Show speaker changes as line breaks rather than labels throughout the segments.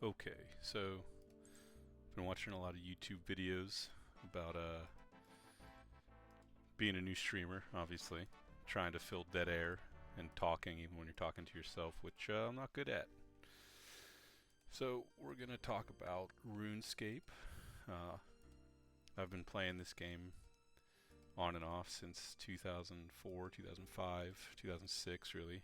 Okay, so I've been watching a lot of YouTube videos about being a new streamer, obviously, trying to fill dead air and talking even when you're talking to yourself, which I'm not good at. So we're gonna talk about Runescape. Uh, I've been playing this game on and off since 2004, 2005, 2006, really,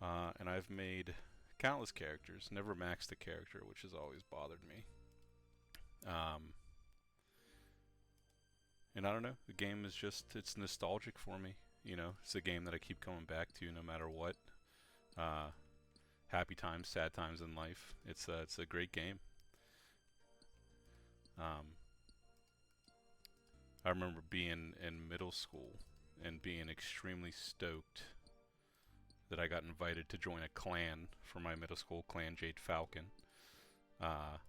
and I've made countless characters. Never maxed a character, which has always bothered me. Um, And I don't know, the game is just, it's nostalgic for me. You know, it's a game that I keep coming back to no matter what. Uh, Happy times, sad times in life. It's a great game. Um, I remember being in middle school and being extremely stoked that I got invited to join a clan for my middle school, Clan Jade Falcon. Uh,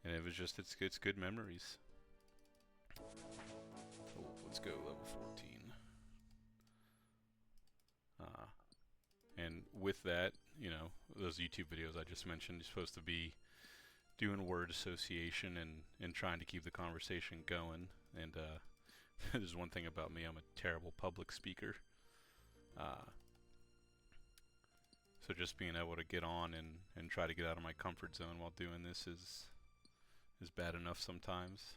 and it was just, it's good memories. Oh, let's go level 14. Uh, and with that, you know, those YouTube videos I just mentioned, you're supposed to be doing word association and trying to keep the conversation going. And there's one thing about me, I'm a terrible public speaker. Uh, so just being able to get on and try to get out of my comfort zone while doing this is bad enough sometimes.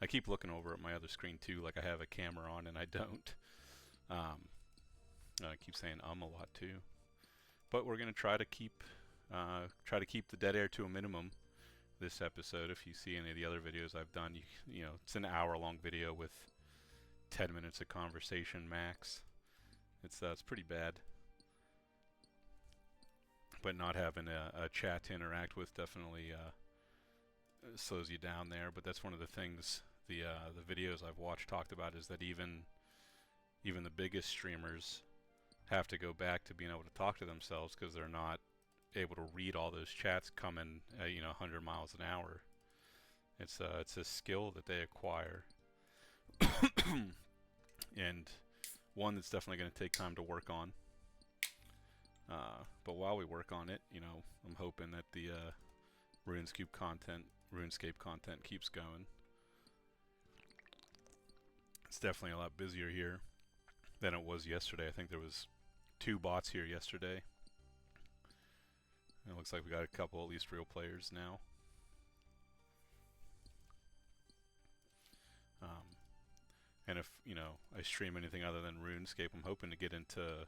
I keep looking over at my other screen too, like I have a camera on and I don't. Um, I keep saying a lot too. But we're gonna try to keep the dead air to a minimum this episode. If you see any of the other videos I've done, you know it's an hour-long video with 10 minutes of conversation max. It's pretty bad. But not having a chat to interact with definitely slows you down there. But that's one of the things the videos I've watched talked about, is that even the biggest streamers have to go back to being able to talk to themselves because they're not able to read all those chats coming at, 100 miles an hour. It's a skill that they acquire, and one that's definitely going to take time to work on. But while we work on it, I'm hoping that the RuneScape content keeps going. It's definitely a lot busier here than it was yesterday. I think there was 2 bots here yesterday. It looks like we got a couple at least real players now. And if, I stream anything other than RuneScape, I'm hoping to get into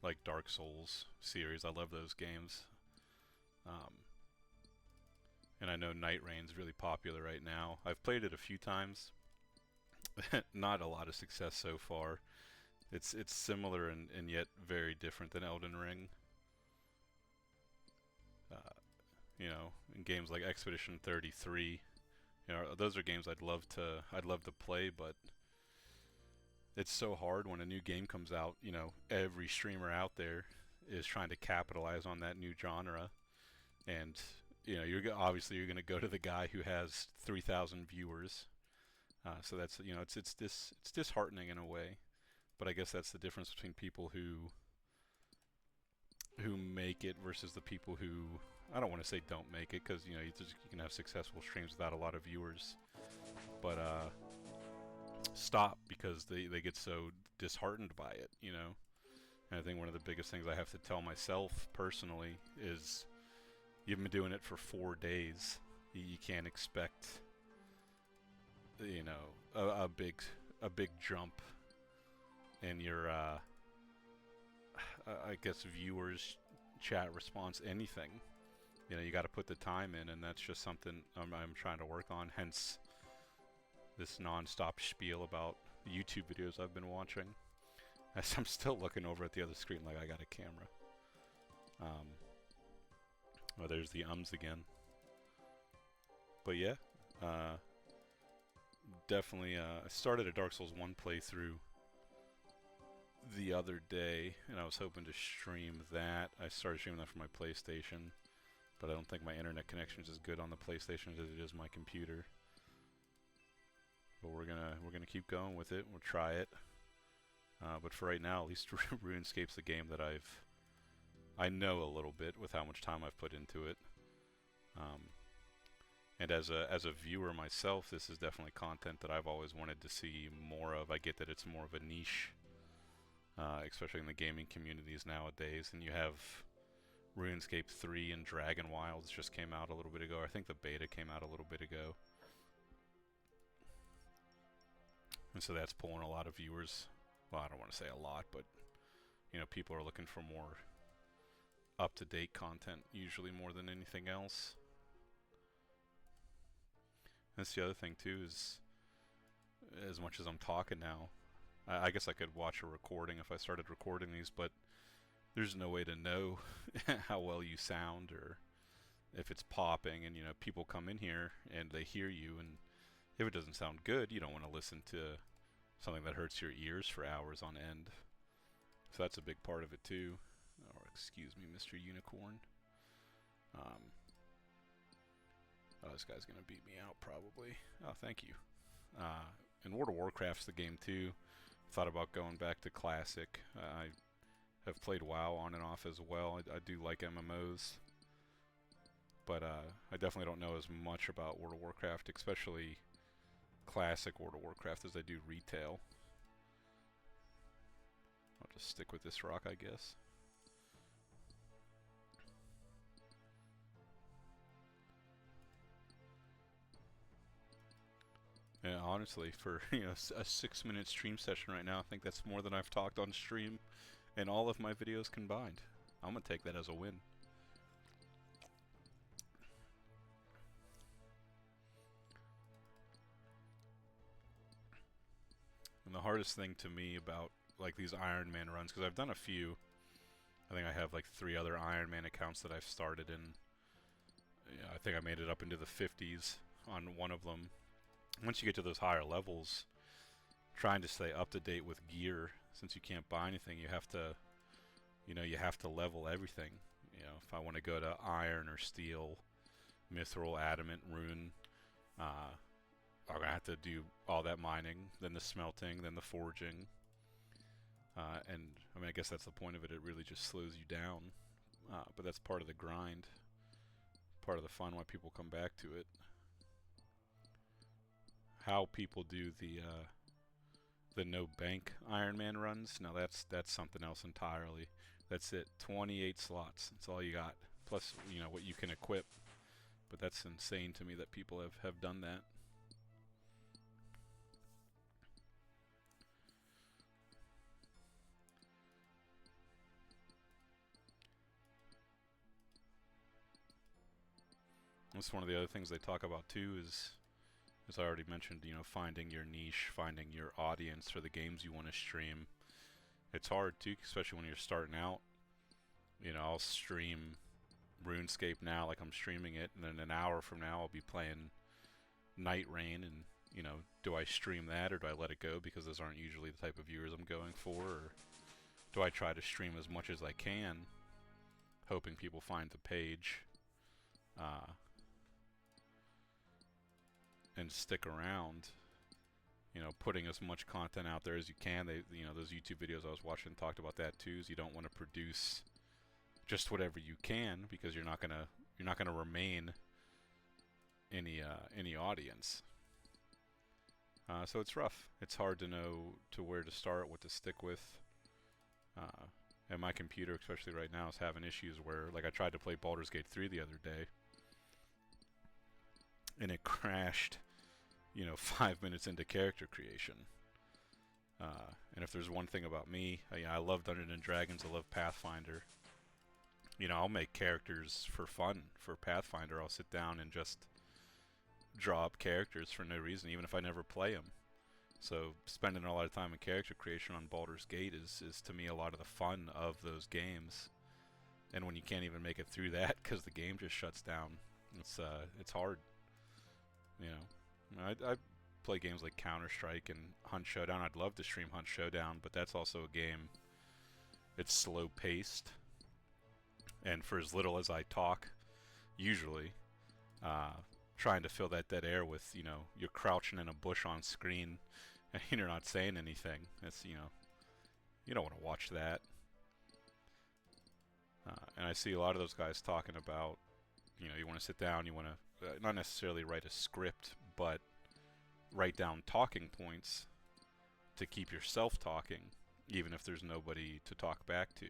like Dark Souls series. I love those games. And I know Night Rain's really popular right now. I've played it a few times. Not a lot of success so far. It's similar and yet very different than Elden Ring. In games like Expedition 33, those are games I'd love to play, but it's so hard when a new game comes out. Every streamer out there is trying to capitalize on that new genre, and you're obviously going to go to the guy who has 3,000 viewers. So that's it's disheartening in a way, but I guess that's the difference between people who make it versus the people who, I don't want to say don't make it, because you can have successful streams without a lot of viewers, but stop because they get so disheartened by it. And I think one of the biggest things I have to tell myself personally is, you've been doing it for 4 days. You can't expect a big jump in your I guess viewers, chat response, anything. You got to put the time in, and that's just something I'm trying to work on. Hence this non-stop spiel about YouTube videos I've been watching. As I'm still looking over at the other screen like I got a camera. Oh, there's the ums again. But yeah, definitely. I started a Dark Souls 1 playthrough the other day, and I was hoping to stream that. I started streaming that from my PlayStation, but I don't think my internet connection is as good on the PlayStation as it is my computer. But we're gonna keep going with it. We'll try it. But for right now, at least RuneScape's the game that I've I know a little bit with how much time I've put into it. Um, and as a viewer myself, this is definitely content that I've always wanted to see more of. I get that it's more of a niche, especially in the gaming communities nowadays. And you have RuneScape 3 and Dragon Wilds just came out a little bit ago. I think the beta came out a little bit ago. And so that's pulling a lot of viewers. Well, I don't want to say a lot, but people are looking for more up-to-date content, usually more than anything else. That's the other thing too, is as much as I'm talking now, I guess I could watch a recording if I started recording these, but there's no way to know how well you sound or if it's popping. And people come in here and they hear you, and if it doesn't sound good, you don't want to listen to something that hurts your ears for hours on end. So that's a big part of it too. Or excuse me, Mr. Unicorn. Oh, this guy's gonna beat me out probably. Oh, thank you. And World of Warcraft's the game too. Thought about going back to Classic. I have played WoW on and off as well. I do like MMOs, but I definitely don't know as much about World of Warcraft, especially Classic World of Warcraft, as I do retail. I'll just stick with this rock, I guess. Yeah, honestly, for a 6-minute stream session right now, I think that's more than I've talked on stream in all of my videos combined. I'm gonna take that as a win. And the hardest thing to me about like these Ironman runs, because I've done a few. I think I have like 3 other Ironman accounts that I've started in. I think I made it up into the 50s on one of them. Once you get to those higher levels, trying to stay up to date with gear, since you can't buy anything, you have to level everything. If I want to go to iron or steel, mithril, adamant, rune, I'm gonna have to do all that mining, then the smelting, then the forging, and I mean, I guess that's the point of it. It really just slows you down, but that's part of the grind, part of the fun, why people come back to it. How people do the no bank Ironman runs, now that's something else entirely. That's it, 28 slots. That's all you got. Plus, what you can equip. But that's insane to me that people have done that. That's one of the other things they talk about too, is, as I already mentioned, finding your niche, finding your audience for the games you want to stream. It's hard too, especially when you're starting out. I'll stream RuneScape now like I'm streaming it, and then an hour from now I'll be playing Night Rain, and do I stream that or do I let it go because those aren't usually the type of viewers I'm going for, or do I try to stream as much as I can, hoping people find the page and stick around, putting as much content out there as you can. Those YouTube videos I was watching talked about that too, is you don't want to produce just whatever you can, because you're not gonna remain any audience. So it's rough. It's hard to know where to start, what to stick with. And my computer, especially right now, is having issues where, like, I tried to play Baldur's Gate 3 the other day, and it crashed, 5 minutes into character creation. And if there's one thing about me, I love Dungeons and Dragons, I love Pathfinder. I'll make characters for fun. For Pathfinder, I'll sit down and just draw up characters for no reason, even if I never play them. So spending a lot of time in character creation on Baldur's Gate is to me a lot of the fun of those games. And when you can't even make it through that because the game just shuts down, it's hard. I play games like Counter-Strike and Hunt Showdown. I'd love to stream Hunt Showdown, but that's also a game. It's slow-paced, and for as little as I talk, usually, trying to fill that dead air with, you're crouching in a bush on screen and you're not saying anything. It's, you don't want to watch that. And I see a lot of those guys talking about, you want to sit down, you want to not necessarily write a script, but write down talking points to keep yourself talking, even if there's nobody to talk back to.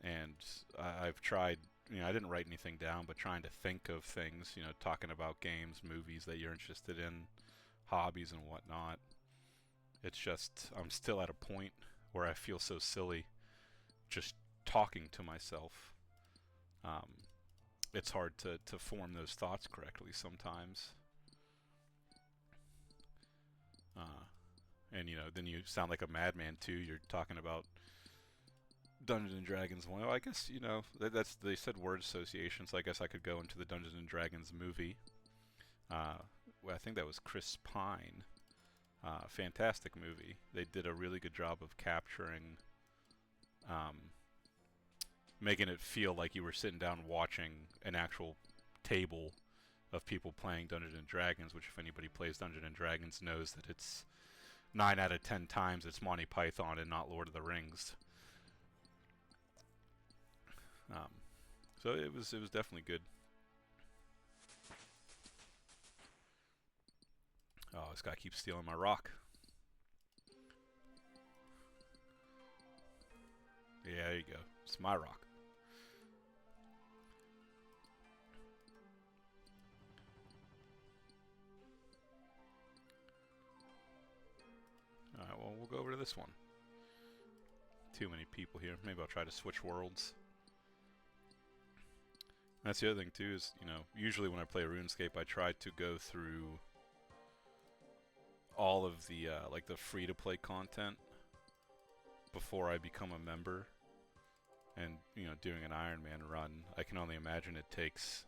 And I've tried, I didn't write anything down, but trying to think of things, talking about games, movies that you're interested in, hobbies and whatnot. It's just, I'm still at a point where I feel so silly just talking to myself. It's hard to form those thoughts correctly sometimes. And then you sound like a madman too. You're talking about Dungeons and Dragons. Well, I guess that's they said word association, so I guess I could go into the Dungeons and Dragons movie. Well, I think that was Chris Pine. Fantastic movie. They did a really good job of capturing, making it feel like you were sitting down watching an actual table of people playing Dungeons and Dragons. Which, if anybody plays Dungeons and Dragons, knows that it's 9 out of 10 times it's Monty Python and not Lord of the Rings. So it was definitely good. Oh, this guy keeps stealing my rock. Yeah, there you go. It's my rock. Alright, well, we'll go over to this one. Too many people here. Maybe I'll try to switch worlds. That's the other thing too is, usually when I play RuneScape, I try to go through all of the like the free-to-play content before I become a member. And doing an Ironman run, I can only imagine it takes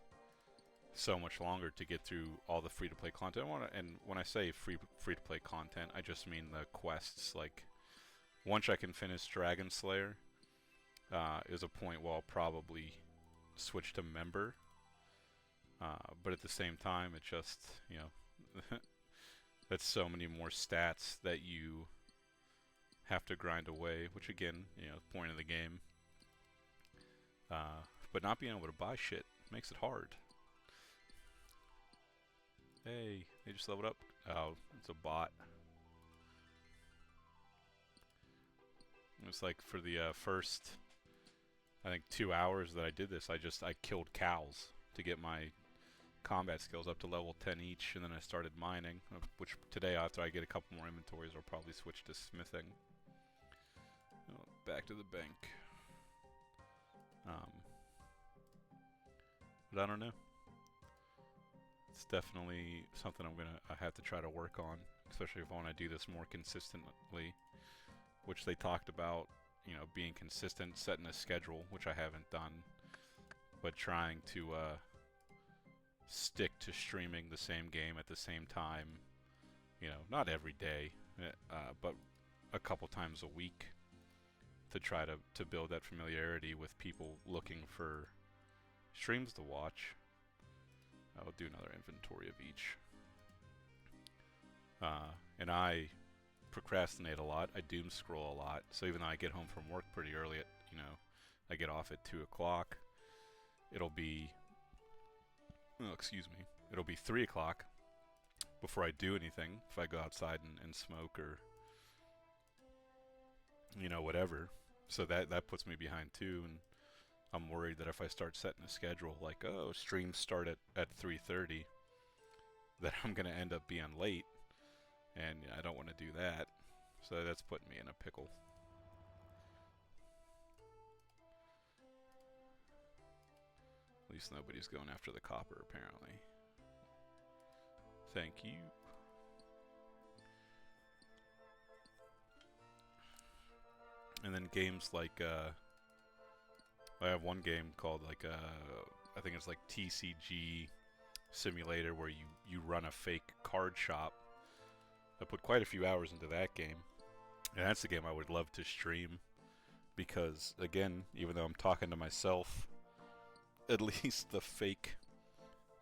so much longer to get through all the free-to-play content. And when I say free-to-play content, I just mean the quests. Like, once I can finish Dragon Slayer, is a point where I'll probably switch to member. But at the same time, it just, that's so many more stats that you have to grind away, which again, point of the game. But not being able to buy shit makes it hard. Hey, they just leveled up. Oh, it's a bot. It's like for the first, I think 2 hours that I did this, I killed cows to get my combat skills up to level 10 each, and then I started mining, which today, after I get a couple more inventories, I'll probably switch to smithing. Oh, back to the bank. But I don't know. It's definitely something I have to try to work on, especially if I want to do this more consistently, which they talked about, being consistent, setting a schedule, which I haven't done, but trying to stick to streaming the same game at the same time, not every day, but a couple times a week, to try to build that familiarity with people looking for streams to watch. I'll do another inventory of each. And I procrastinate a lot. I doom scroll a lot. So even though I get home from work pretty early at, I get off at 2 o'clock, it'll be, it'll be 3 o'clock before I do anything. If I go outside and smoke or, whatever. So that puts me behind too, and I'm worried that if I start setting a schedule like, streams start at 3:30, that I'm going to end up being late, and I don't want to do that. So that's putting me in a pickle. At least nobody's going after the copper, apparently. Thank you. And then games like, I have one game called I think it's like TCG Simulator, where you run a fake card shop. I put quite a few hours into that game, and that's the game I would love to stream, because again, even though I'm talking to myself, at least the fake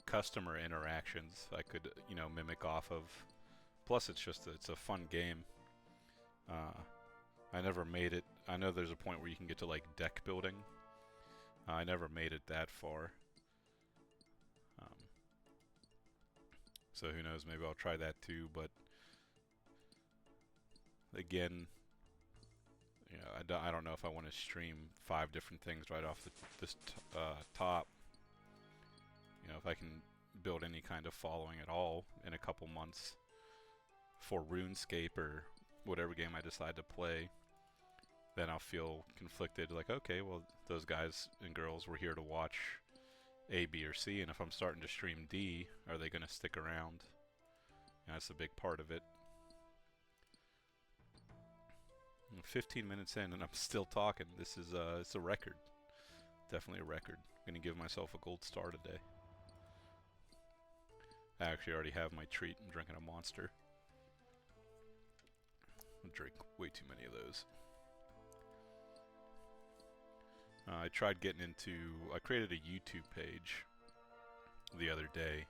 customer interactions I could mimic off of. Plus it's a fun game. I never made it. I know there's a point where you can get to like deck building, I never made it that far. So who knows, maybe I'll try that too, but again, you know, I don't know if I want to stream 5 different things right off this top. You know, if I can build any kind of following at all in a couple months for Runescape or whatever game I decide to play, then I'll feel conflicted, like, okay, well, those guys and girls were here to watch A, B, or C, and if I'm starting to stream D, are they going to stick around? And that's a big part of it. 15 minutes in and I'm still talking. This is it's a record. Definitely a record. I'm going to give myself a gold star today. I actually already have my treat. I'm drinking a Monster. I drink way too many of those. I tried getting into... I created a YouTube page the other day,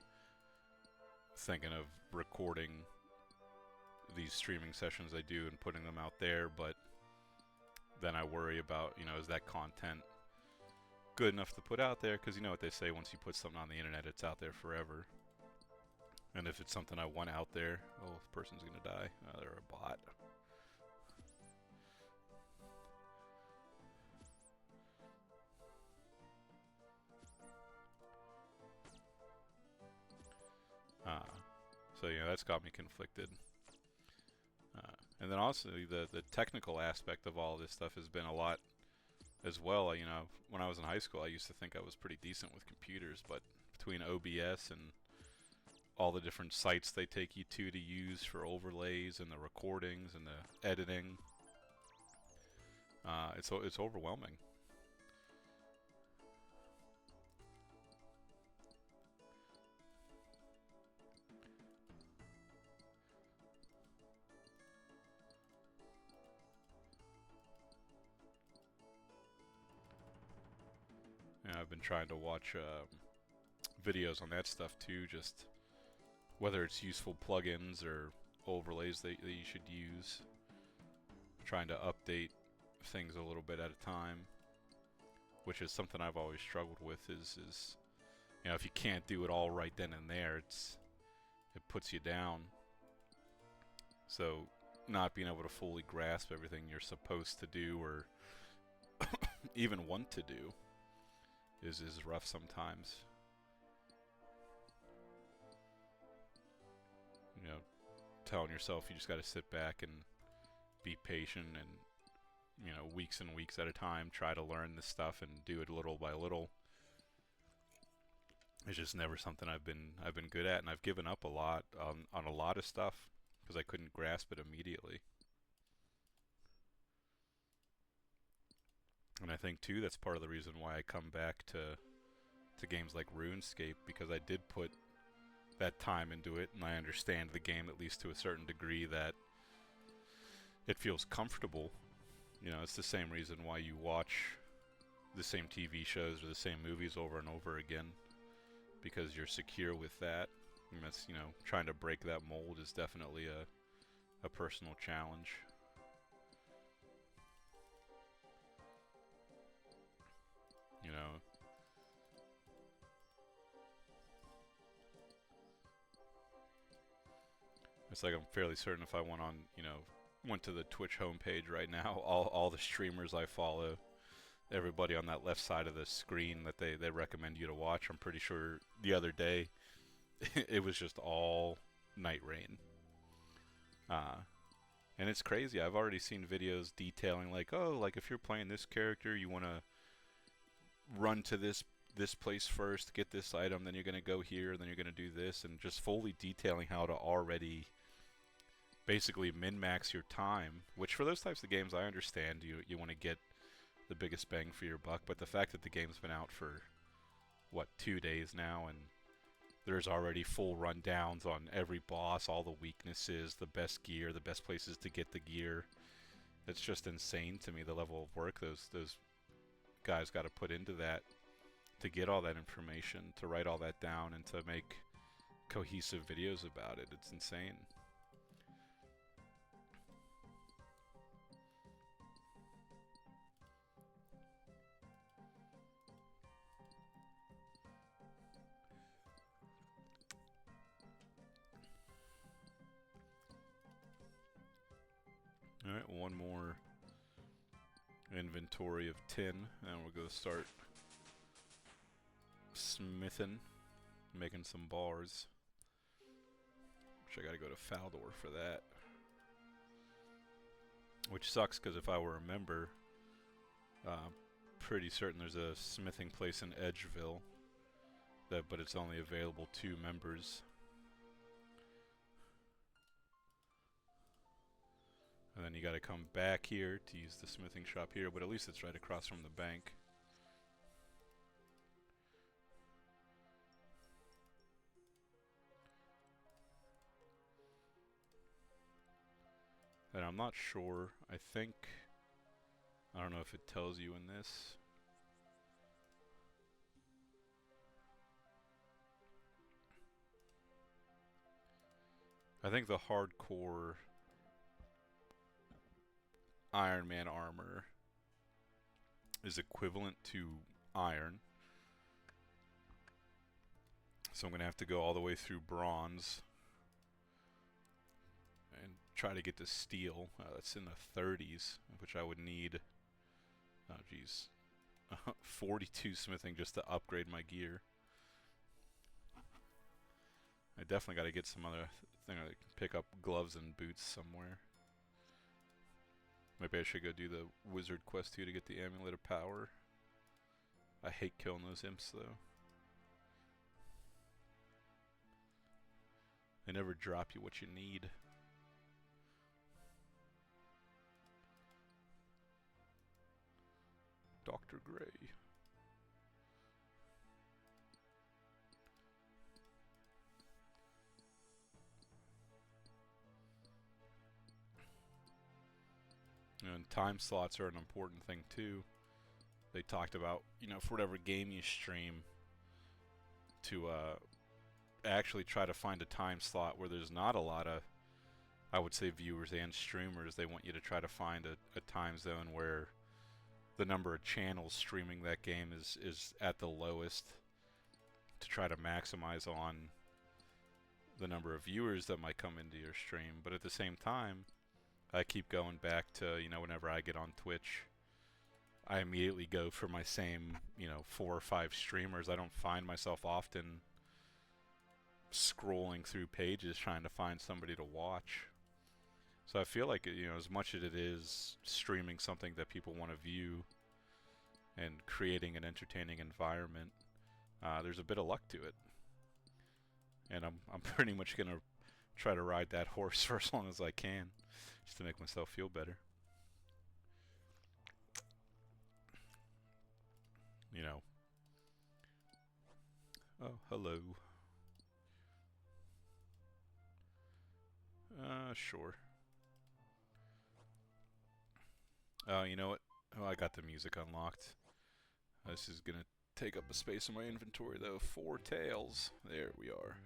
thinking of recording these streaming sessions I do and putting them out there, but then I worry about, you know, is that content good enough to put out there? Because you know what they say, once you put something on the internet, it's out there forever. And if it's something I want out there, oh, the person's gonna die. Oh, they're a bot. So yeah, that's got me conflicted. And then also the technical aspect of all this stuff has been a lot as well. You know, when I was in high school, I used to think I was pretty decent with computers, but between OBS and all the different sites they take you to use for overlays and the recordings and the editing, it's overwhelming. And I've been trying to watch videos on that stuff too, just whether it's useful plugins or overlays that you should use. Trying to update things a little bit at a time, which is something I've always struggled with, is you know, if you can't do it all right then and there, it puts you down. So not being able to fully grasp everything you're supposed to do or even want to do is rough sometimes. You know, telling yourself you just got to sit back and be patient and, you know, weeks and weeks at a time try to learn this stuff and do it little by little. It's just never something I've been good at, and I've given up a lot on a lot of stuff because I couldn't grasp it immediately. And I think too that's part of the reason why I come back to games like RuneScape, because I did put that time into it, and I understand the game at least to a certain degree, that it feels comfortable. You know, it's the same reason why you watch the same TV shows or the same movies over and over again, because you're secure with that. And that's, you know, trying to break that mold is definitely a personal challenge. You know, it's like I'm fairly certain if I went on, you know, went to the Twitch homepage right now, all the streamers I follow, everybody on that left side of the screen that they recommend you to watch, I'm pretty sure the other day it was just all Night Rain. And it's crazy. I've already seen videos detailing, like, oh, like if you're playing this character, you want to run to this place first, get this item, then you're going to go here, then you're going to do this, and just fully detailing how to already basically min-max your time, which for those types of games I understand you want to get the biggest bang for your buck, but the fact that the game's been out for, what, 2 days now, and there's already full rundowns on every boss, all the weaknesses, the best gear, the best places to get the gear. It's just insane to me, the level of work those guys got to put into that to get all that information, to write all that down, and to make cohesive videos about it. It's insane. one more inventory of tin, and we'll go start smithing, making some bars. Which I gotta go to Faldor for that. Which sucks, because if I were a member, pretty certain there's a smithing place in Edgeville, but it's only available to members. And then you gotta come back here to use the smithing shop here, but at least it's right across from the bank. And I'm not sure, I don't know if it tells you in this. I think the hardcore Ironman armor is equivalent to iron. So I'm going to have to go all the way through bronze and try to get to steel. That's in the 30s, which I would need, 42 smithing just to upgrade my gear. I definitely got to get some other thing. I can pick up gloves and boots somewhere. Maybe I should go do the wizard quest too to get the amulet of power. I hate killing those imps though. They never drop you what you need. Dr. Gray. And time slots are an important thing too. They talked about, for whatever game you stream, to actually try to find a time slot where there's not a lot of, I would say, viewers and streamers. They want you to try to find a time zone where the number of channels streaming that game is at the lowest, to try to maximize on the number of viewers that might come into your stream. But at the same time, I keep going back to, whenever I get on Twitch, I immediately go for my same, 4 or 5 streamers. I don't find myself often scrolling through pages trying to find somebody to watch. So I feel like, as much as it is streaming something that people want to view and creating an entertaining environment, there's a bit of luck to it. And I'm pretty much going to try to ride that horse for as long as I can, just to make myself feel better. Oh, hello. Sure. You know what? Oh, I got the music unlocked. This is gonna take up a space in my inventory, though. 4 tails. There we are.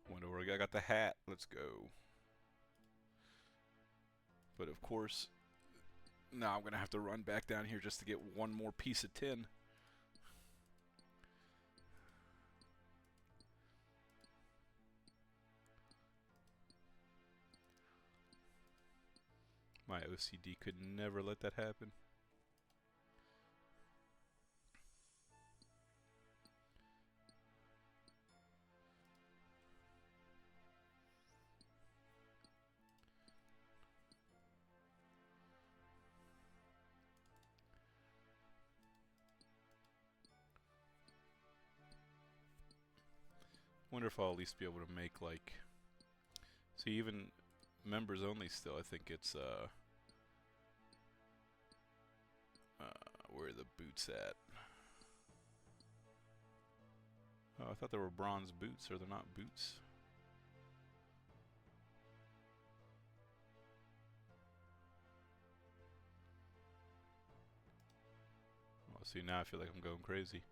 Wonder where I got the hat. Let's go. But of course, now I'm gonna have to run back down here just to get one more piece of tin. My OCD could never let that happen. Wonder if I'll at least be able to make, like, see, even members only still, I think it's where are the boots at? Oh, I thought there were bronze boots. Are they not boots? Well, see, now I feel like I'm going crazy.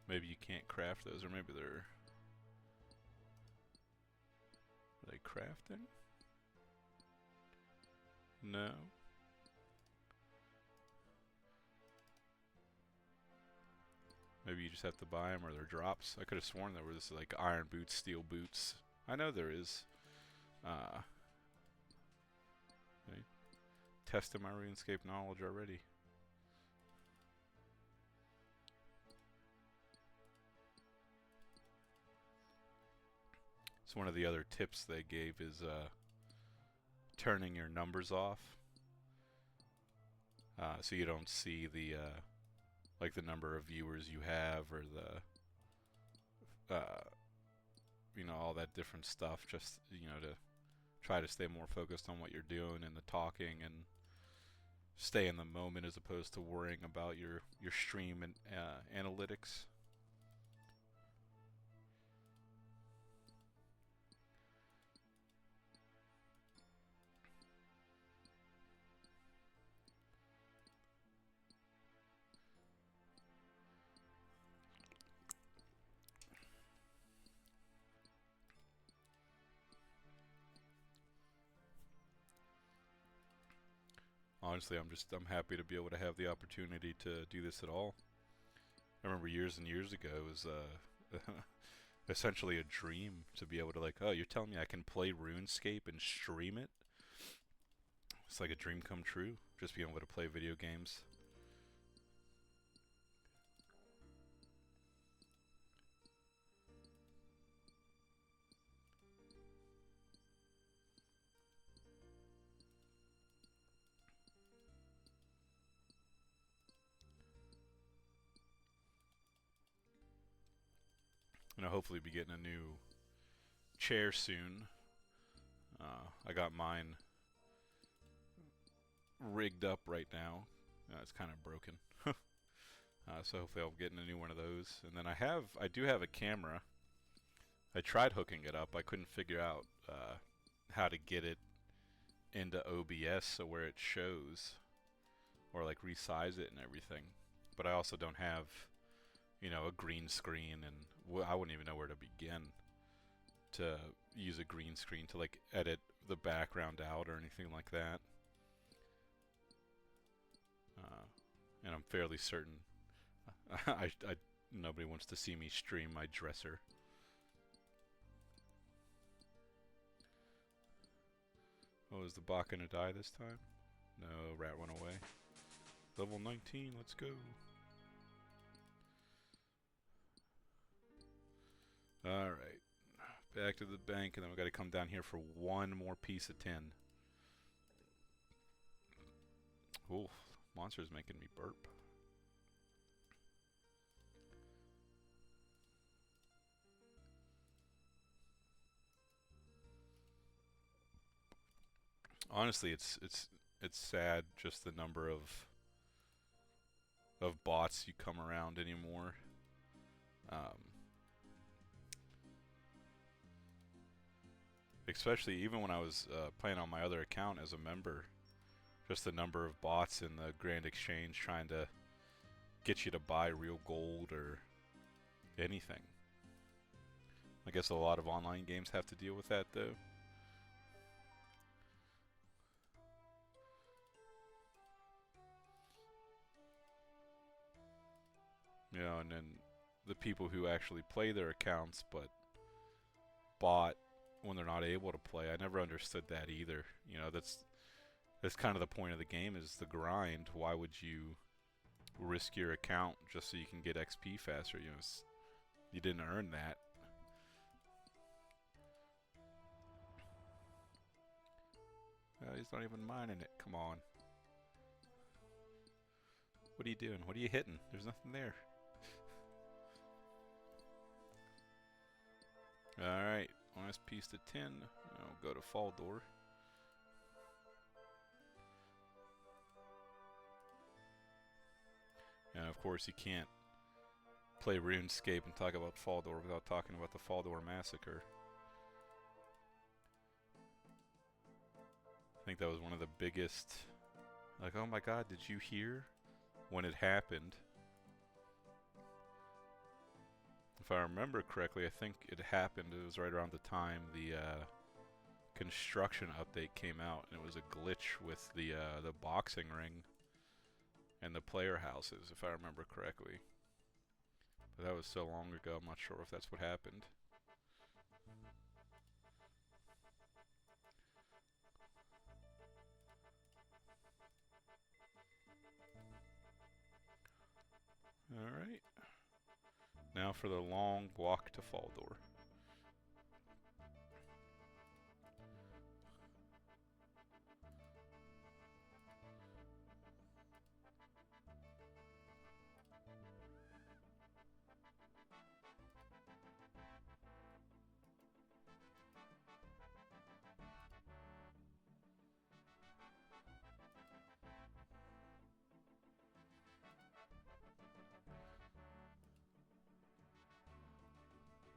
Maybe you can't craft those, or maybe they're... Are they crafting? No. Maybe you just have to buy them or they're drops. I could have sworn there was like iron boots, steel boots. I know there is. Okay. Testing my RuneScape knowledge already. So one of the other tips they gave is turning your numbers off, so you don't see the like the number of viewers you have or the you know, all that different stuff. Just, you know, to try to stay more focused on what you're doing and the talking and stay in the moment as opposed to worrying about your stream and analytics. Honestly, I'm happy to be able to have the opportunity to do this at all. I remember years and years ago it was essentially a dream to be able to, like, oh, you're telling me I can play RuneScape and stream it? It's like a dream come true, just being able to play video games. You know, hopefully be getting a new chair soon. I got mine rigged up right now. It's kind of broken. So hopefully I'll get a new one of those. And then I do have a camera. I tried hooking it up. I couldn't figure out how to get it into OBS so where it shows, or like resize it and everything. But I also don't have, you know, a green screen, and I wouldn't even know where to begin to use a green screen to like edit the background out or anything like that. And I'm fairly certain nobody wants to see me stream my dresser. Oh, is the bot gonna die this time? No, rat went away. Level 19, let's go. Alright. Back to the bank, and then we gotta come down here for one more piece of tin. Ooh, monster's making me burp. Honestly, it's sad just the number of bots you come around anymore. Especially even when I was playing on my other account as a member, just the number of bots in the Grand Exchange trying to get you to buy real gold or anything. I guess a lot of online games have to deal with that though. You know, and then the people who actually play their accounts but bot when they're not able to play. I never understood that either. You know, that's kind of the point of the game, is the grind. Why would you risk your account just so you can get XP faster? You know, you didn't earn that. He's not even mining it. Come on. What are you doing? What are you hitting? There's nothing there. Alright, last piece to 10. I'll go to Fall Door. And of course you can't play RuneScape and talk about Fall Door without talking about the Fall Door Massacre. I think that was one of the biggest, like, oh my god, did you hear when it happened? If I remember correctly, I think it happened, it was right around the time the construction update came out, and it was a glitch with the boxing ring and the player houses, if I remember correctly. But that was so long ago, I'm not sure if that's what happened. Alright. Now for the long walk to Faldor.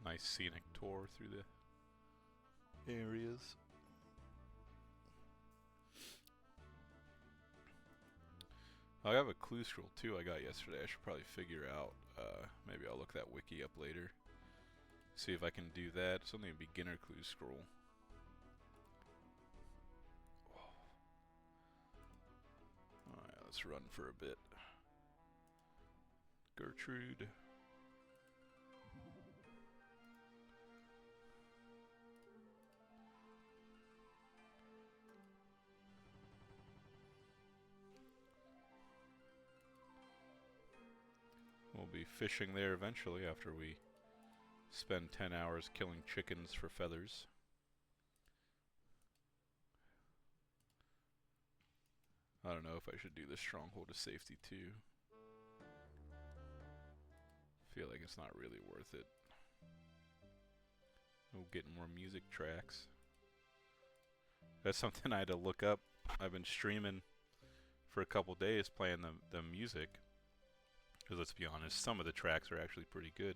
Nice scenic tour through the areas. I have a clue scroll too I got yesterday. I should probably figure out, maybe I'll look that wiki up later. See if I can do that. Something a beginner clue scroll. Alright, let's run for a bit. Gertrude. We'll be fishing there eventually after we spend 10 hours killing chickens for feathers. I don't know if I should do the stronghold of safety too. Feel like it's not really worth it. We'll get more music tracks. That's something I had to look up. I've been streaming for a couple days playing the music. Because let's be honest, some of the tracks are actually pretty good.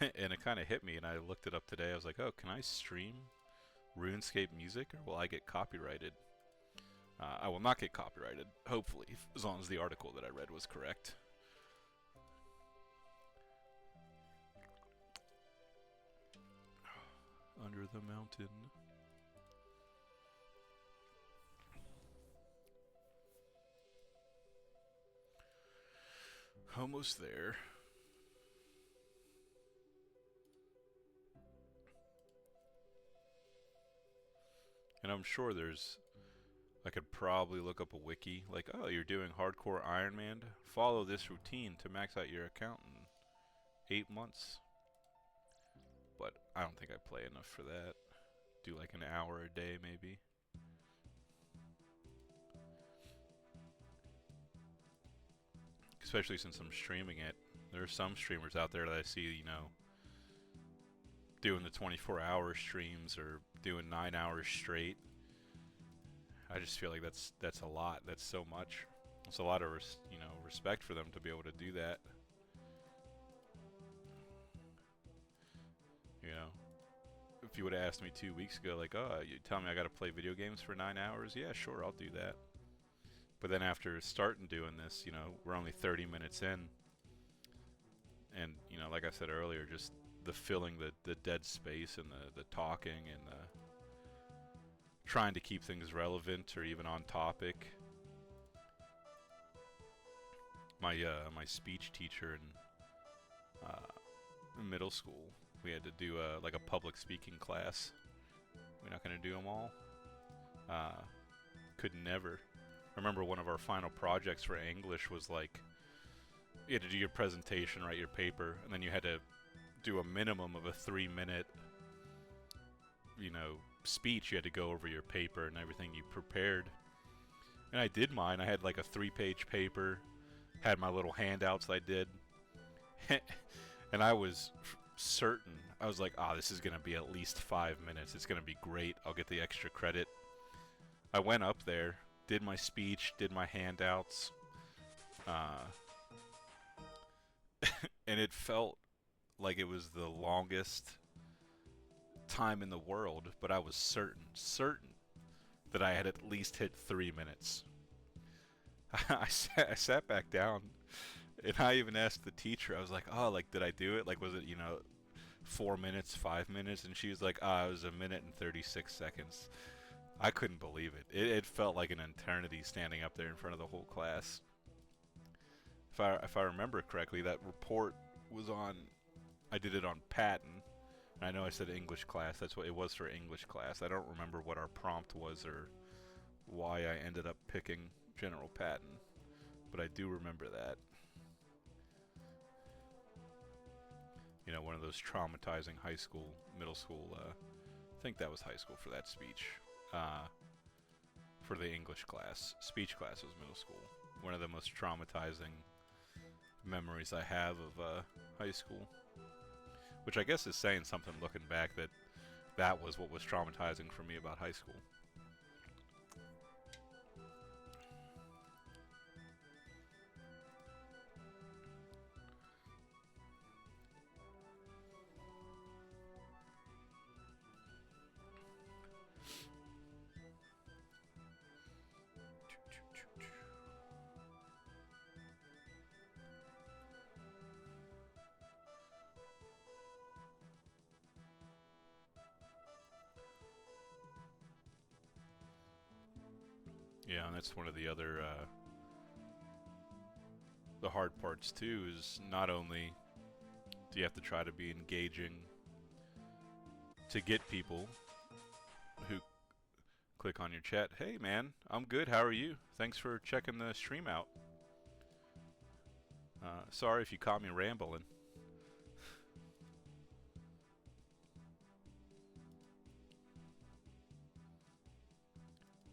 And it kind of hit me, and I looked it up today. I was like, oh, can I stream Runescape music, or will I get copyrighted? I will not get copyrighted, hopefully, as long as the article that I read was correct. Under the mountain. Almost there. And I'm sure I could probably look up a wiki, like, oh, you're doing hardcore Ironman? Follow this routine to max out your account in 8 months. But I don't think I play enough for that. Do like an hour a day, maybe. Especially since I'm streaming it. There are some streamers out there that I see, you know, doing the 24-hour streams or doing 9 hours straight. I just feel like that's a lot. That's so much. It's a lot of respect for them to be able to do that. You know, if you would have asked me 2 weeks ago, like, oh, you tell me I got to play video games for 9 hours, yeah, sure, I'll do that. But then after starting doing this, you know, we're only 30 minutes in, and you know, like I said earlier, just the filling the dead space and the talking and the trying to keep things relevant or even on topic. My speech teacher in middle school, we had to do like a public speaking class. We're not gonna do them all. Could never. I remember one of our final projects for English was like, you had to do your presentation, write your paper, and then you had to do a minimum of a 3-minute, you know, speech. You had to go over your paper and everything you prepared. And I did mine. I had like a 3-page paper, had my little handouts I did, and I was certain. I was like, this is going to be at least 5 minutes. It's going to be great. I'll get the extra credit. I went up there, did my speech, did my handouts, and it felt like it was the longest time in the world, but I was certain that I had at least hit 3 minutes. I sat back down, and I even asked the teacher, I was like, oh, like, did I do it? Like, was it, you know, 4 minutes, 5 minutes, and she was like, ah, it was a minute and 36 seconds. I couldn't believe it. It felt like an eternity standing up there in front of the whole class. If I remember correctly, that report was on. I did it on Patton. I know I said English class. That's what it was for English class. I don't remember what our prompt was or why I ended up picking General Patton, but I do remember that. You know, one of those traumatizing high school, middle school. I think that was high school for that speech. For the English class, speech class was middle school. One of the most traumatizing memories I have of high school, which I guess is saying something looking back, that that was what was traumatizing for me about high school. Yeah, and that's one of the other the hard parts too, is not only do you have to try to be engaging to get people who click on your chat. Hey man, I'm good, how are you? Thanks for checking the stream out. Sorry if you caught me rambling.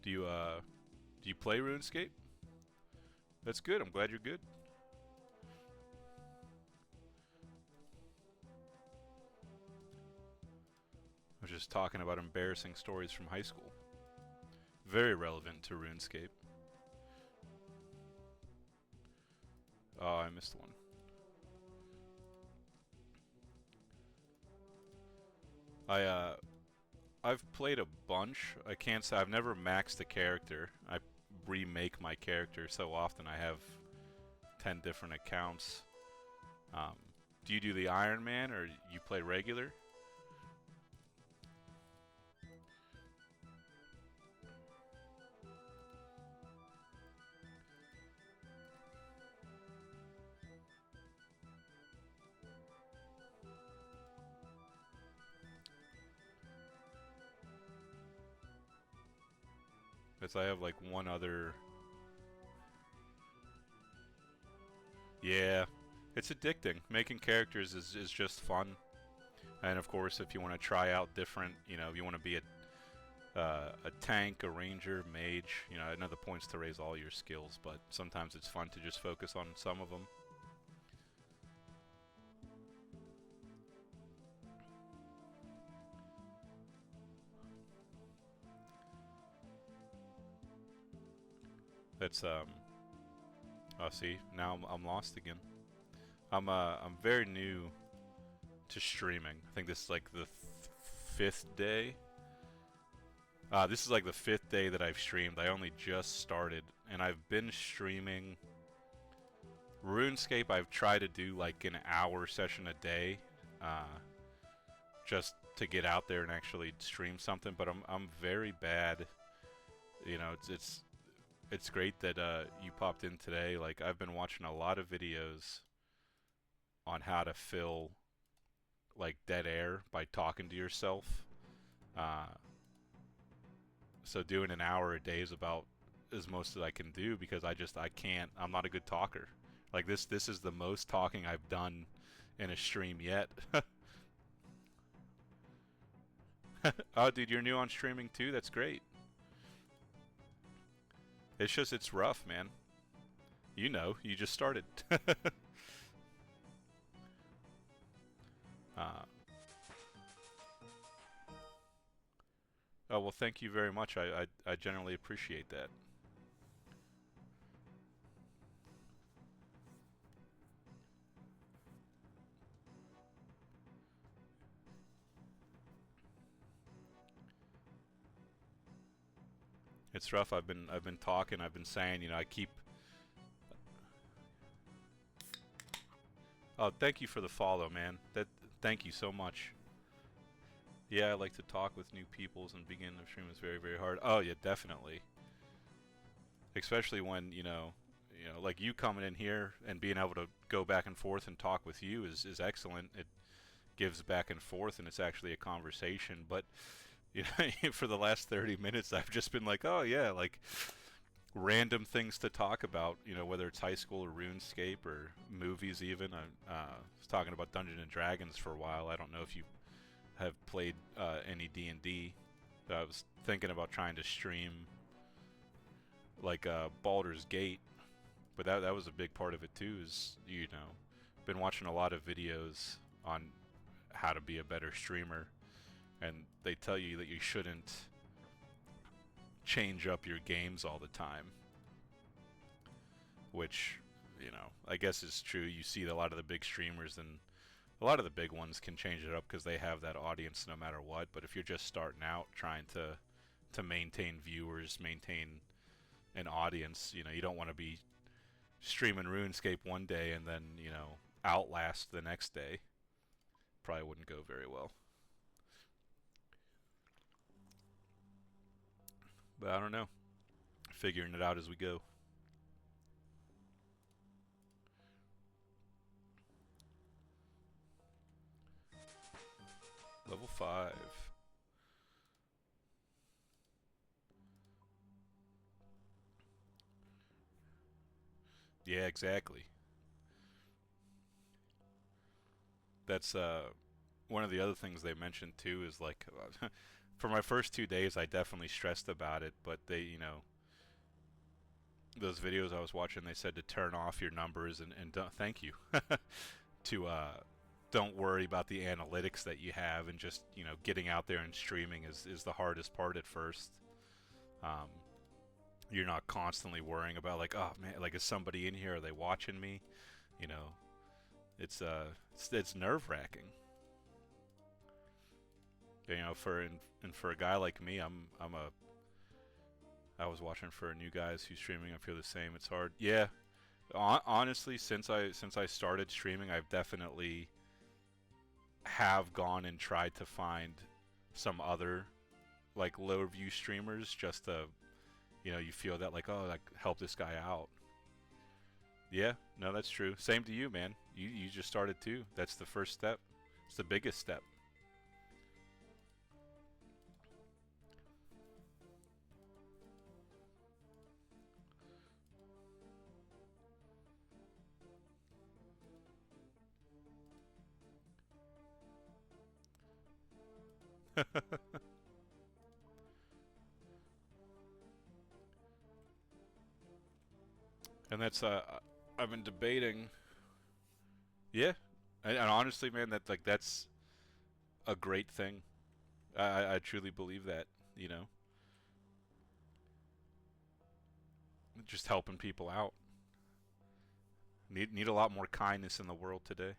Do you play RuneScape? That's good, I'm glad you're good. I was just talking about embarrassing stories from high school. Very relevant to RuneScape. Oh, I missed one. I've played a bunch. I can't say I've never maxed a character. I remake my character so often. I have 10 different accounts. Do you do the Ironman or you play regular? Because I have like one other. Yeah, it's addicting. Making characters is just fun. And of course, if you want to try out different, you know, if you want to be a tank, a ranger, mage, you know, another points to raise all your skills. But sometimes it's fun to just focus on some of them. That's Oh, see, now I'm lost again. I'm very new to streaming. I think this is like the fifth day. This is like the fifth day that I've streamed. I only just started, and I've been streaming RuneScape. I've tried to do like an hour session a day, just to get out there and actually stream something. But I'm very bad. You know, it's great that you popped in today. Like, I've been watching a lot of videos on how to fill like dead air by talking to yourself. So doing an hour a day is about as most as I can do, because I can't. I'm not a good talker. Like this is the most talking I've done in a stream yet. Oh, dude, you're new on streaming too? That's great. It's just, it's rough, man. You know, you just started. Oh, well, thank you very much. I generally appreciate that. It's rough. I've been talking. I've been saying, you know, I keep. Oh, thank you for the follow, man. Thank you so much. Yeah, I like to talk with new peoples, and beginning of stream is very, very hard. Oh yeah, definitely. Especially when like you coming in here and being able to go back and forth and talk with you is excellent. It gives back and forth, and it's actually a conversation. But for the last 30 minutes, I've just been like, oh yeah, like random things to talk about. Whether it's high school or RuneScape or movies, even. I was talking about Dungeons and Dragons for a while. I don't know if you have played any D&D. I was thinking about trying to stream like Baldur's Gate, but that was a big part of it too. Is been watching a lot of videos on how to be a better streamer, and they tell you that you shouldn't change up your games all the time, which I guess is true. You see a lot of the big streamers, and a lot of the big ones can change it up because they have that audience no matter what. But if you're just starting out trying to maintain viewers, maintain an audience, you don't want to be streaming RuneScape one day and then Outlast the next day. Probably wouldn't go very well. But I don't know. Figuring it out as we go. Level 5. Yeah, exactly. That's one of the other things they mentioned too is like for my first 2 days I definitely stressed about it, but they, those videos I was watching, they said to turn off your numbers and don't, thank you. To don't worry about the analytics that you have, and just getting out there and streaming is the hardest part at first. Um, you're not constantly worrying about like, oh man, like is somebody in here? Are they watching me? You know, it's nerve wracking. For a guy like me, I was watching for new guys who's streaming. I feel the same. It's hard. Yeah, honestly, since I started streaming, I've definitely have gone and tried to find some other like low view streamers just to you feel that like, oh, like help this guy out. Yeah, no, that's true. Same to you, man. You just started too. That's the first step. It's the biggest step. And that's I've been debating. Yeah, and honestly, man, that's a great thing. I truly believe that. You know, just helping people out. Need a lot more kindness in the world today.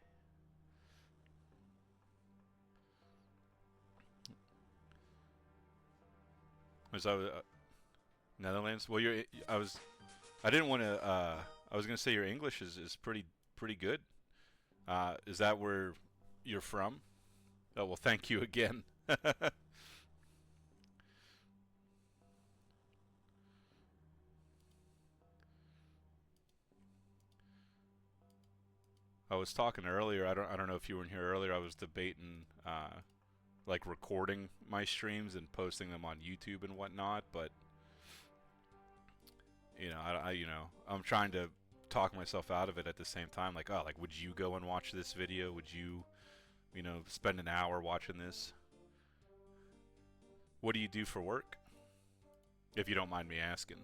Was Netherlands? Well, you're. I didn't want to. I was gonna say your English is pretty good. Is that where you're from? Oh well, thank you again. I was talking earlier. I don't know if you were in here earlier. I was debating like recording my streams and posting them on YouTube and whatnot. But I'm trying to talk myself out of it at the same time. Like, oh, like would you go and watch this video? Would you spend an hour watching this? What do you do for work? If you don't mind me asking.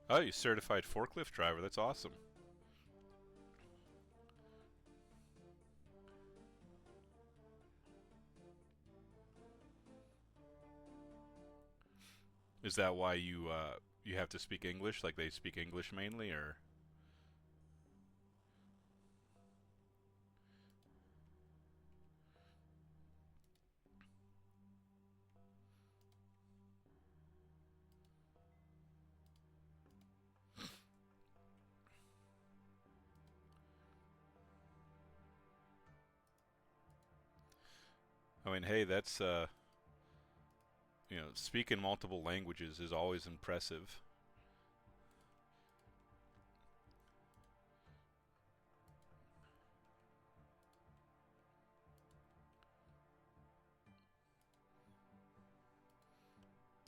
Oh, you certified forklift driver. That's awesome. Is that why you have to speak English? Like they speak English mainly, or? I mean, hey, that's speaking multiple languages is always impressive.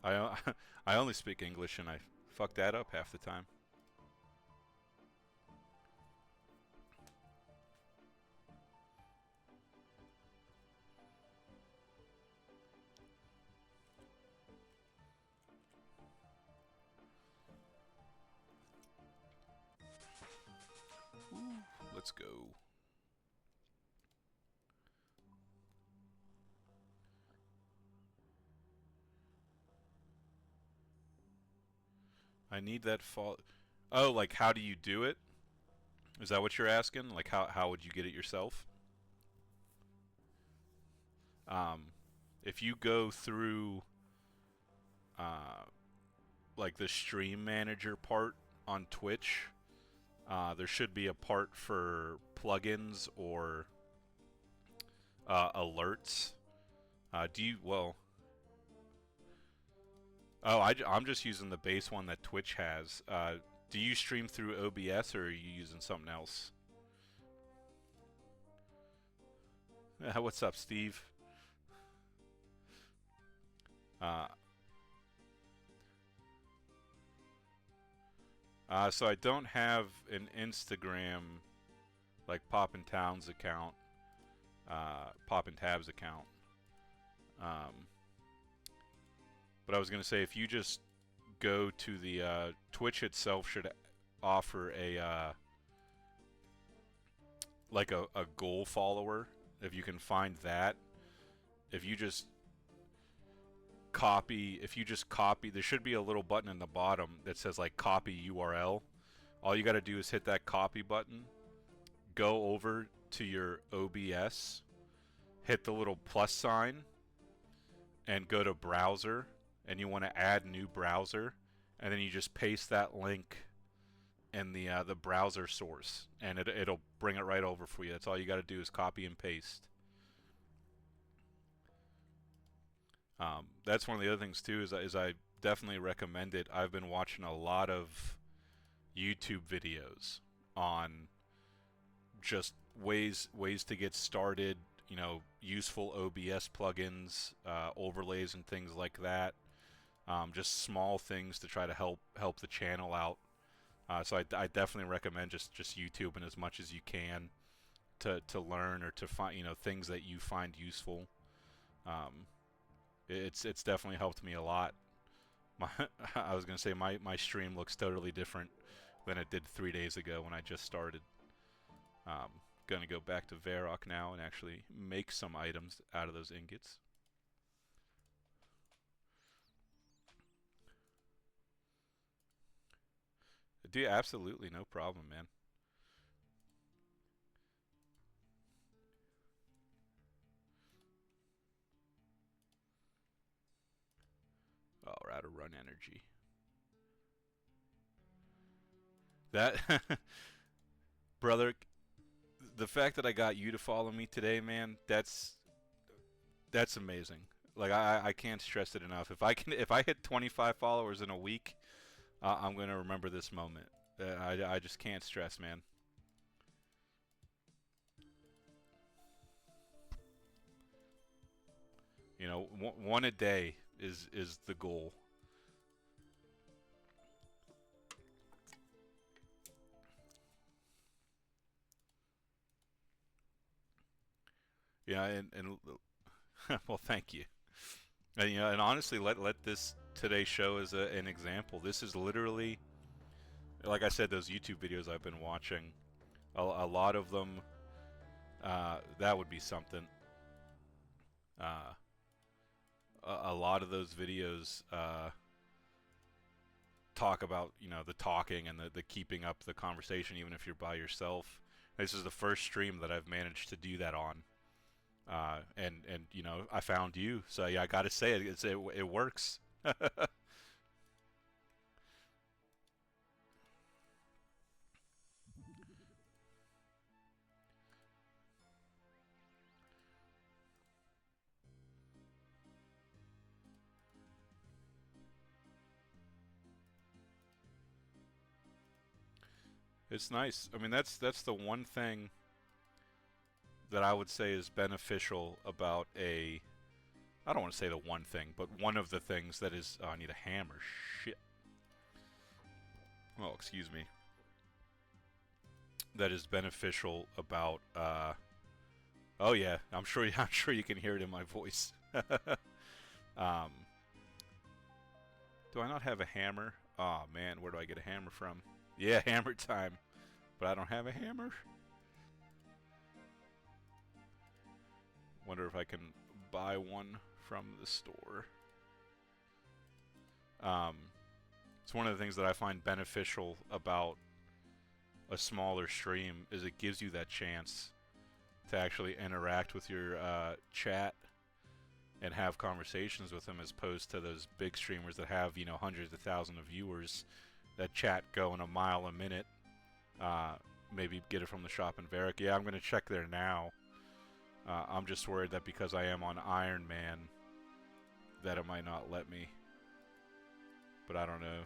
I I only speak English and I fuck that up half the time. Let's go. I need that fall. Oh, like how do you do it? Is that what you're asking? Like how would you get it yourself? Um, if you go through uh, like the stream manager part on Twitch, there should be a part for plugins or alerts. Do you well? Oh, I'm just using the base one that Twitch has. Do you stream through OBS or are you using something else? What's up, Steve? Uh, so I don't have an Instagram like Poppin' Towns account, Poppin' Tabs account. Um, but I was gonna say if you just go to the Twitch itself should offer a like a goal follower. If you can find that, if you just copy, there should be a little button in the bottom that says like copy URL. All you got to do is hit that copy button, go over to your OBS, hit the little plus sign, and go to browser. And you want to add new browser, and then you just paste that link in the browser source, and it'll bring it right over for you. That's all you got to do is copy and paste. That's one of the other things too. Is I definitely recommend it. I've been watching a lot of YouTube videos on just ways to get started. Useful OBS plugins, overlays, and things like that. Just small things to try to help the channel out. So I definitely recommend just YouTubing as much as you can to learn or to find things that you find useful. Um, it's definitely helped me a lot. My I was gonna say my stream looks totally different than it did 3 days ago when I just started. Gonna go back to Varrock now and actually make some items out of those ingots. Do absolutely no problem, man. Oh, we're out of run energy. That brother, the fact that I got you to follow me today, man, that's amazing. Like I can't stress it enough. If I hit 25 followers in a week, I'm gonna remember this moment. I just can't stress, man. One a day is the goal. Yeah, and well, thank you. And honestly, let this today's show as an example. This is literally like I said, those YouTube videos I've been watching, a lot of them, that would be something. Uh, a lot of those videos talk about, you know, the talking and the keeping up the conversation even if you're by yourself. This is the first stream that I've managed to do that on. And you know, I found you, so yeah, I gotta say it works. It's nice. I mean, that's the one thing that I would say is beneficial about a. I don't want to say the one thing, but one of the things that is. Oh, I need a hammer. Shit. Oh, excuse me. That is beneficial about. Oh yeah, I'm sure. I'm sure you can hear it in my voice. um, do I not have a hammer? Oh man, where do I get a hammer from? Yeah, hammer time. But I don't have a hammer. Wonder if I can buy one from the store. Um, it's one of the things that I find beneficial about a smaller stream is it gives you that chance to actually interact with your chat and have conversations with them, as opposed to those big streamers that have, you know, hundreds of thousands of viewers that chat going a mile a minute. Maybe get it from the shop in Varick. Yeah, I'm going to check there now. I'm just worried that because I am on Ironman that it might not let me. But I don't know.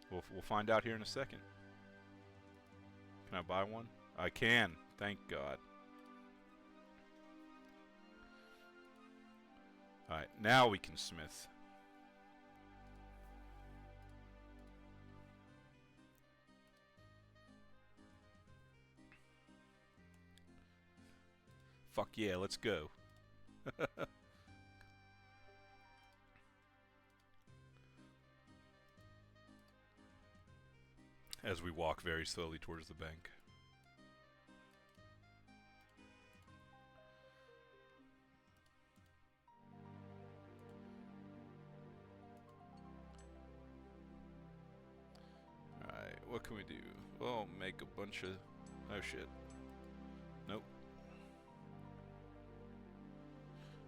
We'll find out here in a second. Can I buy one? I can. Thank God. Alright, now we can smith. Fuck yeah, let's go. As we walk very slowly towards the bank. Alright, what can we do? Well, make a bunch of... Oh shit. Nope.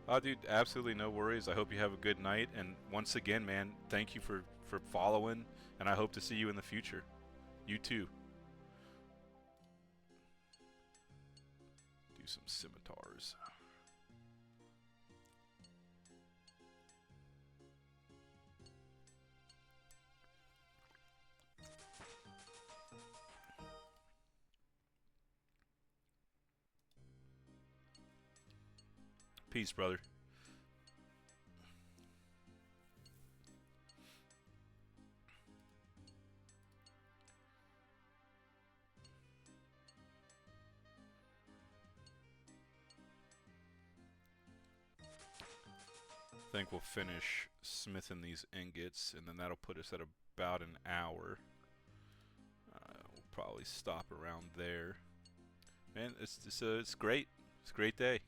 Oh, dude, absolutely no worries. I hope you have a good night. And once again, man, thank you for following. And I hope to see you in the future. You too. Do some scimitars. Peace, brother. I think we'll finish smithing these ingots, and then that'll put us at about an hour. We'll probably stop around there. Man, it's great. It's a great day.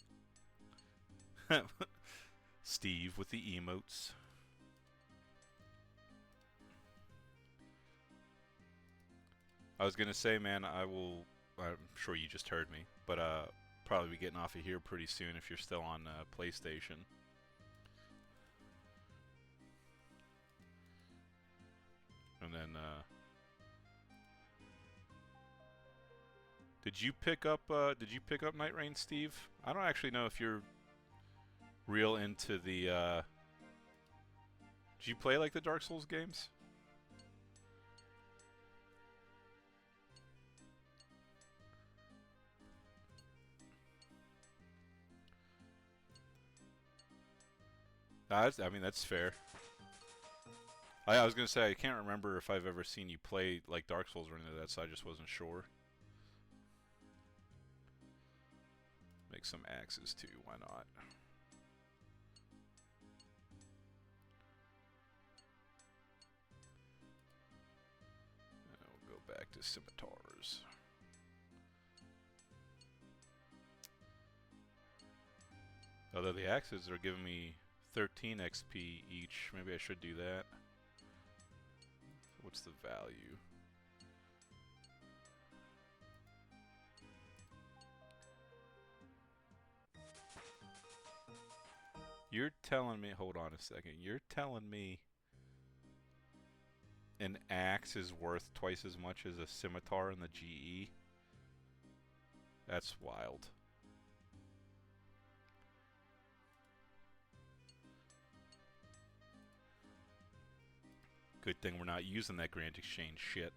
Steve with the emotes. I was gonna say, man, I'm sure you just heard me, but probably be getting off of here pretty soon if you're still on PlayStation. And then, did you pick up Night Rain, Steve? I don't actually know if you're real into the. Did you play like the Dark Souls games? I mean, that's fair. I was gonna say I can't remember if I've ever seen you play like Dark Souls or anything like that, so I just wasn't sure. Make some axes too. Why not? And we'll go back back to scimitars. Although the axes are giving me 13 XP each, maybe I should do that. What's the value? You're telling me, hold on a second, you're telling me an axe is worth twice as much as a scimitar in the GE? That's wild. Good thing we're not using that Grand Exchange shit.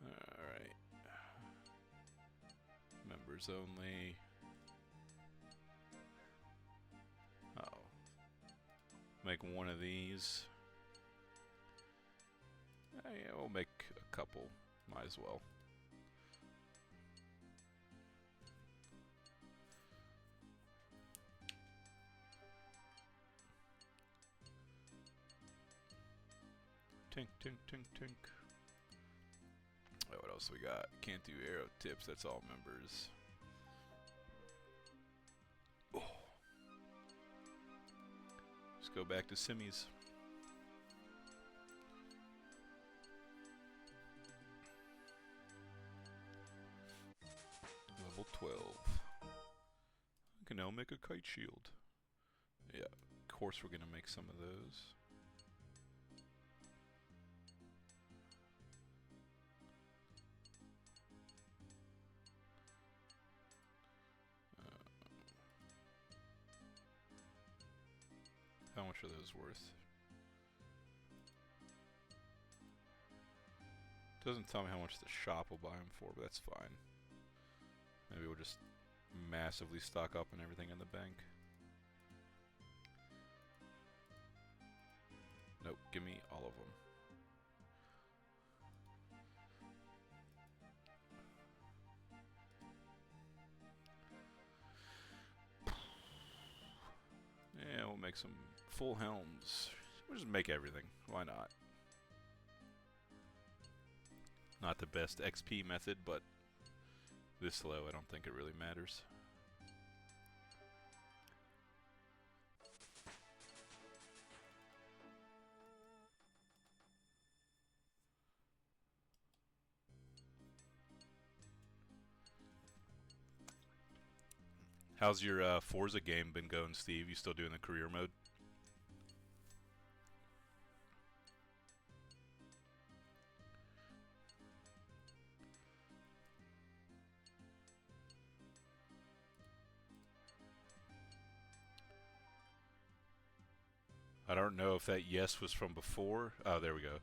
Alright. Members only. Oh. Make one of these. Yeah, we'll make a couple. Might as well. Tink, tink, tink, tink. Oh, what else we got? Can't do arrow tips, that's all members. Oh. Let's go back to simmies. Level 12. I can now make a kite shield. Yeah, of course we're gonna make some of those. How much are those worth? Doesn't tell me how much the shop will buy them for, but that's fine. Maybe we'll just massively stock up on everything in the bank. Nope, give me all of them. Yeah, we'll make some full helms. We'll just make everything. Why not? Not the best XP method, but this slow, I don't think it really matters. How's your Forza game been going, Steve? You still doing the career mode? I don't know if that yes was from before. Oh, there we go.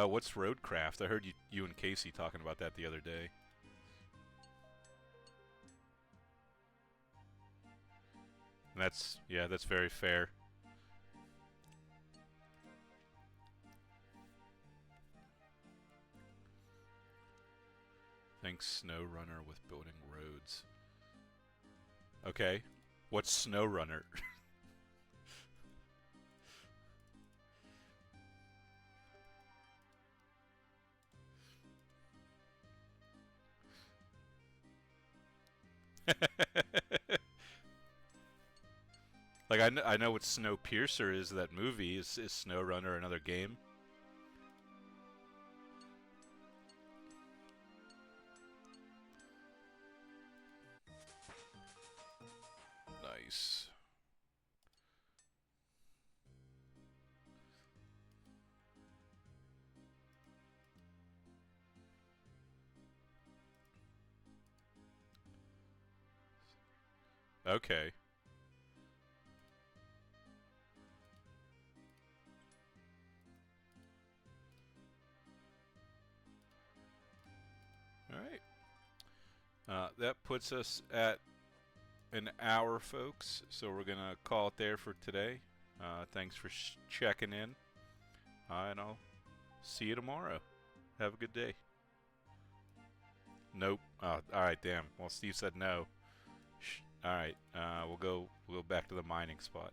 What's Roadcraft? I heard you and Casey talking about that the other day. And that's very fair. Thanks SnowRunner with building roads. Okay, what's SnowRunner? Like I know what Snowpiercer is. That movie is SnowRunner another game? Nice. Okay. Alright. That puts us at an hour, folks. So we're going to call it there for today. Thanks for checking in. And I'll See you tomorrow. Have a good day. Nope. Oh, all right, damn. Well, Steve said no. All right. We'll go back to the mining spot.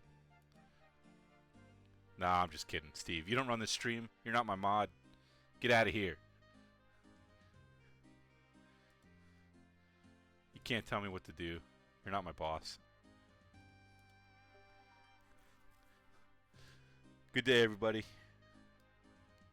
Nah, I'm just kidding, Steve. You don't run this stream. You're not my mod. Get out of here. You can't tell me what to do. You're not my boss. Good day, everybody.